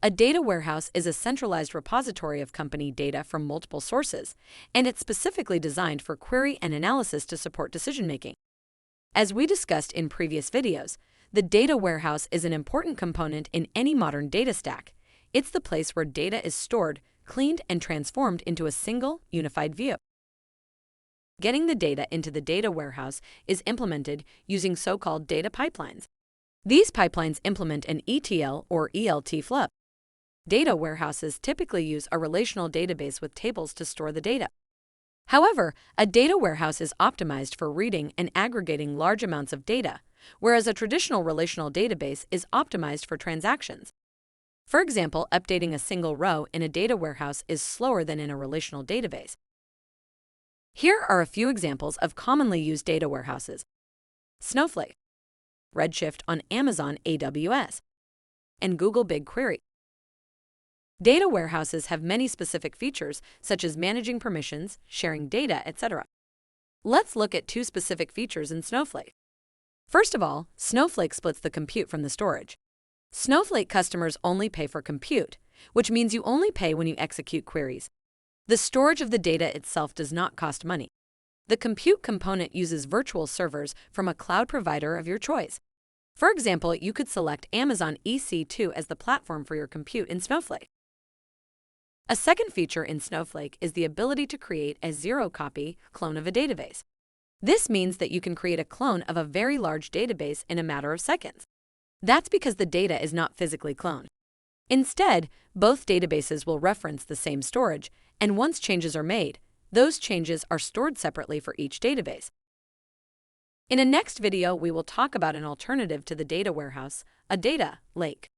A data warehouse is a centralized repository of company data from multiple sources, and it's specifically designed for query and analysis to support decision-making. As we discussed in previous videos, the data warehouse is an important component in any modern data stack. It's the place where data is stored, cleaned, and transformed into a single, unified view. Getting the data into the data warehouse is implemented using so-called data pipelines. These pipelines implement an ETL or ELT flow. Data warehouses typically use a relational database with tables to store the data. However, a data warehouse is optimized for reading and aggregating large amounts of data, whereas a traditional relational database is optimized for transactions. For example, updating a single row in a data warehouse is slower than in a relational database. Here are a few examples of commonly used data warehouses: Snowflake, Redshift on Amazon AWS, and Google BigQuery. Data warehouses have many specific features, such as managing permissions, sharing data, etc. Let's look at two specific features in Snowflake. First of all, Snowflake splits the compute from the storage. Snowflake customers only pay for compute, which means you only pay when you execute queries. The storage of the data itself does not cost money. The compute component uses virtual servers from a cloud provider of your choice. For example, you could select Amazon EC2 as the platform for your compute in Snowflake. A second feature in Snowflake is the ability to create a zero-copy clone of a database. This means that you can create a clone of a very large database in a matter of seconds. That's because the data is not physically cloned. Instead, both databases will reference the same storage, and once changes are made, those changes are stored separately for each database. In a next video, we will talk about an alternative to the data warehouse, a data lake.